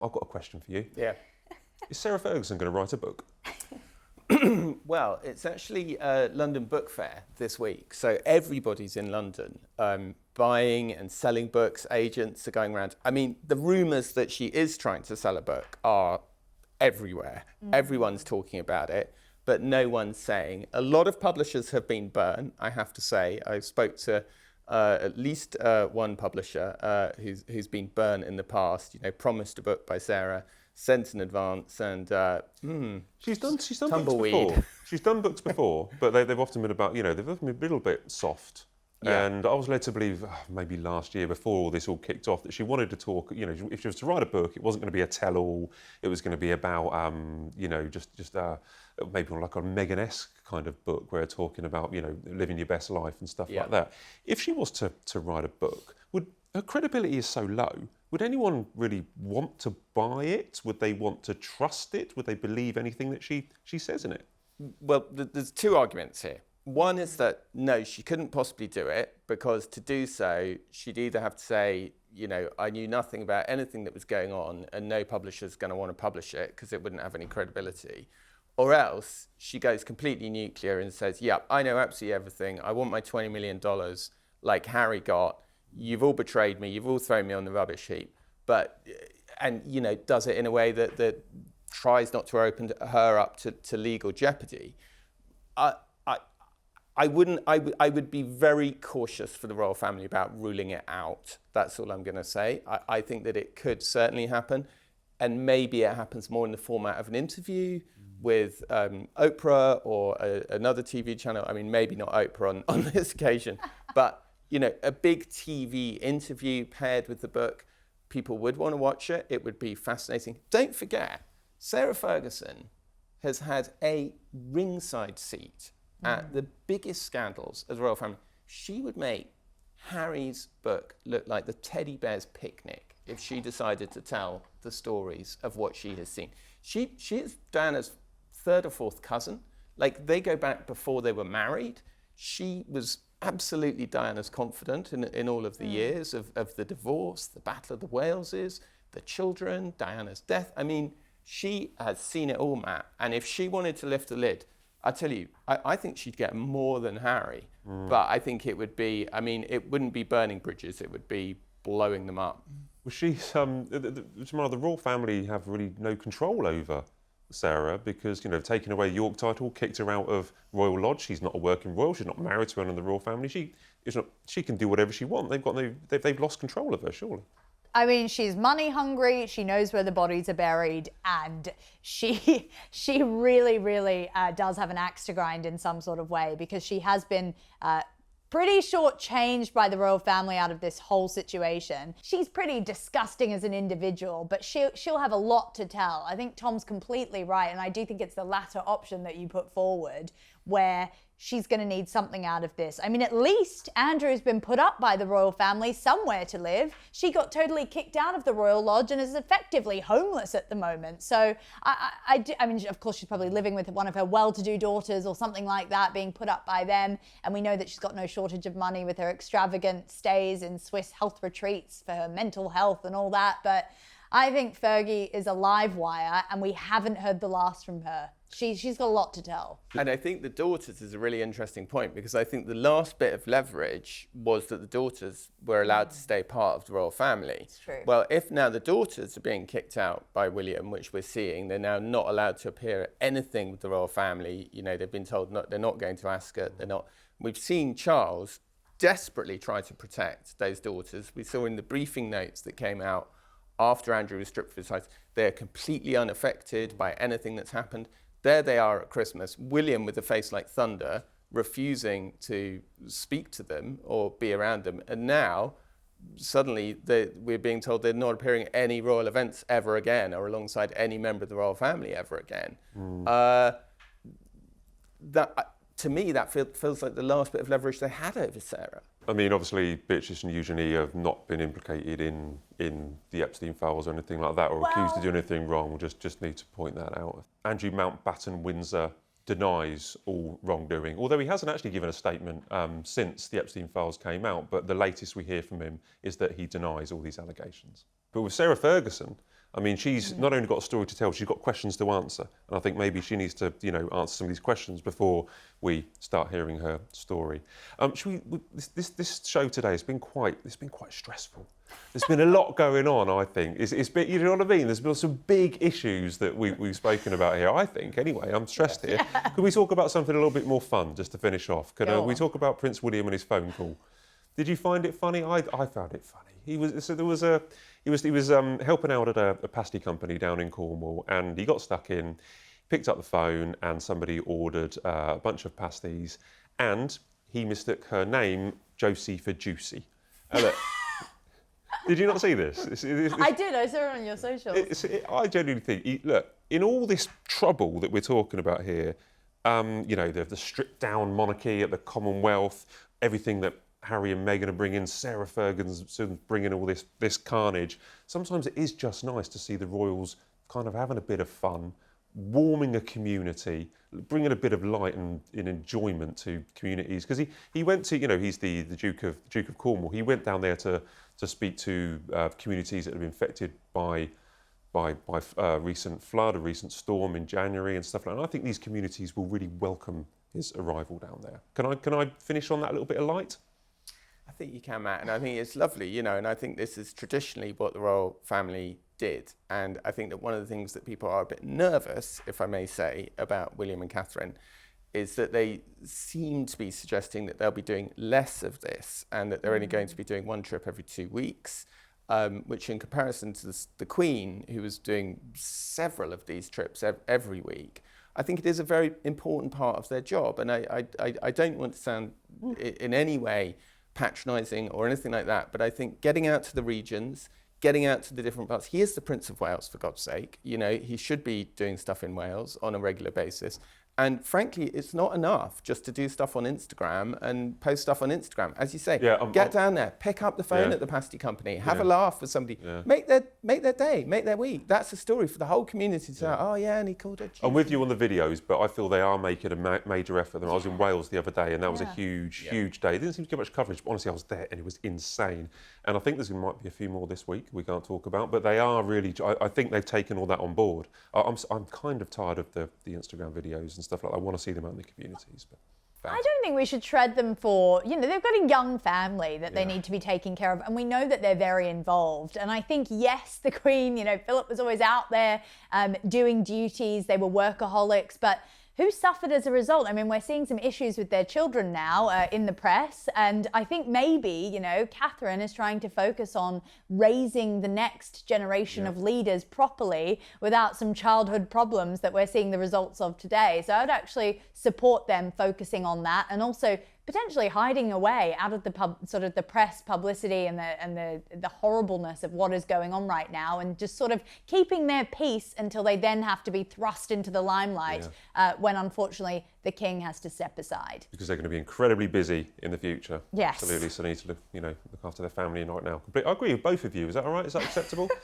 I've got a question for you. Yeah. Is Sarah Ferguson going to write a book? Well, it's actually London Book Fair this week. So everybody's in London buying and selling books. Agents are going around. I mean, the rumours that she is trying to sell a book are everywhere. Everyone's talking about it, but no one's saying. A lot of publishers have been burned, I have to say. I spoke to at least one publisher who's been burnt in the past, promised a book by Sarah, sent in advance, and She's done tumbleweed. books before. She's done books before, but they've often been about, they've often been a little bit soft. Yeah. And I was led to believe, maybe last year, before all this all kicked off, that she wanted to talk, if she was to write a book, it wasn't going to be a tell-all, it was going to be about, just maybe like a Meghan-esque kind of book, where talking about, living your best life and stuff like that. If she was to write a book, her credibility is so low, would anyone really want to buy it? Would they want to trust it? Would they believe anything that she says in it? Well, there's two arguments here. One is that, no, she couldn't possibly do it, because to do so, she'd either have to say, I knew nothing about anything that was going on and no publisher's going to want to publish it because it wouldn't have any credibility. Or else she goes completely nuclear and says, yeah, I know absolutely everything. I want my $20 million like Harry got. You've all betrayed me. You've all thrown me on the rubbish heap. And does it in a way that tries not to open her up to legal jeopardy. I would be very cautious for the royal family about ruling it out. That's all I'm going to say. I think that it could certainly happen, and maybe it happens more in the format of an interview with Oprah or another TV channel. I mean, maybe not Oprah on this occasion, but a big TV interview paired with the book. People would want to watch it. It would be fascinating. Don't forget, Sarah Ferguson has had a ringside seat at the biggest scandals of the royal family. She would make Harry's book look like the teddy bear's picnic if she decided to tell the stories of what she has seen. She is Diana's third or fourth cousin. Like, they go back before they were married. She was absolutely Diana's confidant in all of the years of the divorce, the Battle of the Waleses, the children, Diana's death. I mean, she has seen it all, Matt. And if she wanted to lift the lid, I tell you, I think she'd get more than Harry. But I think it would be, it wouldn't be burning bridges, it would be blowing them up. Well, she's, the royal family have really no control over Sarah, because, taking away the York title, kicked her out of Royal Lodge. She's not a working royal. She's not married to anyone in the royal family. She can do whatever she wants. They've lost control of her, surely. I mean, she's money hungry. She knows where the bodies are buried, and she really, really does have an axe to grind in some sort of way, because she has been pretty shortchanged by the royal family out of this whole situation. She's pretty disgusting as an individual, but she'll have a lot to tell. I think Tom's completely right, and I do think it's the latter option that you put forward, where she's going to need something out of this. I mean, at least Andrew's been put up by the royal family somewhere to live. She got totally kicked out of the Royal Lodge and is effectively homeless at the moment. So, I mean, of course, she's probably living with one of her well-to-do daughters or something like that, being put up by them. And we know that she's got no shortage of money with her extravagant stays in Swiss health retreats for her mental health and all that. But I think Fergie is a live wire, and we haven't heard the last from her. She's got a lot to tell. And I think the daughters is a really interesting point, because I think the last bit of leverage was that the daughters were allowed to stay part of the royal family. It's true. Well, if now the daughters are being kicked out by William, which we're seeing, they're now not allowed to appear at anything with the royal family. They've been told they're not going to Ascot. They're not. We've seen Charles desperately try to protect those daughters. We saw in the briefing notes that came out after Andrew was stripped of his rights, they're completely unaffected by anything that's happened. There they are at Christmas, William with a face like thunder, refusing to speak to them or be around them. And now, suddenly, we're being told they're not appearing at any royal events ever again, or alongside any member of the royal family ever again. To me, that feels like the last bit of leverage they had over Sarah. I mean, obviously, Beatrice and Eugenie have not been implicated in the Epstein Files or anything like that, or accused of doing anything wrong. We'll just need to point that out. Andrew Mountbatten Windsor denies all wrongdoing, although he hasn't actually given a statement since the Epstein Files came out, but the latest we hear from him is that he denies all these allegations. But with Sarah Ferguson, I mean, she's not only got a story to tell, she's got questions to answer. And I think maybe she needs to, answer some of these questions before we start hearing her story. This show today has been quite stressful. There's been a lot going on, I think. It's been, you know what I mean? There's been some big issues that we've spoken about here, I think. Anyway, I'm stressed here. Yeah. Could we talk about something a little bit more fun, just to finish off? Could we talk about Prince William and his phone call? Did you find it funny? I found it funny. He was helping out at a pasty company down in Cornwall, and he got stuck in. Picked up the phone, and somebody ordered a bunch of pasties, and he mistook her name, Josie, for Juicy. Look, did you not see this? I did. I saw it on your socials. I genuinely think, look, in all this trouble that we're talking about here, the stripped down monarchy at the Commonwealth, everything that Harry and Meghan are bringing, Sarah Ferguson bringing all this carnage. Sometimes it is just nice to see the royals kind of having a bit of fun, warming a community, bringing a bit of light and enjoyment to communities. Because he went to, he's the Duke of Cornwall. He went down there to speak to communities that have been affected by recent flood, a recent storm in January and stuff like that. And I think these communities will really welcome his arrival down there. Can I finish on that little bit of light? I think you can, Matt, and I think it's lovely, and I think this is traditionally what the royal family did. And I think that one of the things that people are a bit nervous, if I may say, about William and Catherine is that they seem to be suggesting that they'll be doing less of this and that they're only going to be doing one trip every 2 weeks, which in comparison to the Queen, who was doing several of these trips every week, I think it is a very important part of their job. And I don't want to sound in any way patronising or anything like that, but I think getting out to the regions, getting out to the different parts. He is the Prince of Wales, for God's sake. He should be doing stuff in Wales on a regular basis. And frankly, it's not enough just to do stuff on Instagram and post stuff on Instagram. As you say, get down there, pick up the phone at the pasty company, have a laugh with somebody, make their day, make their week. That's a story for the whole community to say, oh yeah, and he called it. I'm with you on the videos, but I feel they are making a major effort. I was in Wales the other day, and that was a huge day. It didn't seem to get much coverage, but honestly, I was there, and it was insane. And I think might be a few more this week we can't talk about, but they are really, I think they've taken all that on board. I'm kind of tired of the Instagram videos and stuff like that. I want to see them out in the communities. But I don't think we should shred them for, they've got a young family that they need to be taking care of, and we know that they're very involved. And I think, yes, the Queen, Philip was always out there doing duties, they were workaholics, but who suffered as a result? I mean, we're seeing some issues with their children now in the press, and I think maybe, Catherine is trying to focus on raising the next generation of leaders properly without some childhood problems that we're seeing the results of today. So I'd actually support them focusing on that, and also potentially hiding away out of the press publicity and the horribleness of what is going on right now, and just sort of keeping their peace until they then have to be thrust into the limelight when unfortunately the king has to step aside. Because they're going to be incredibly busy in the future. Yes. Absolutely. So they need to look after their family right now. I agree with both of you. Is that all right? Is that acceptable?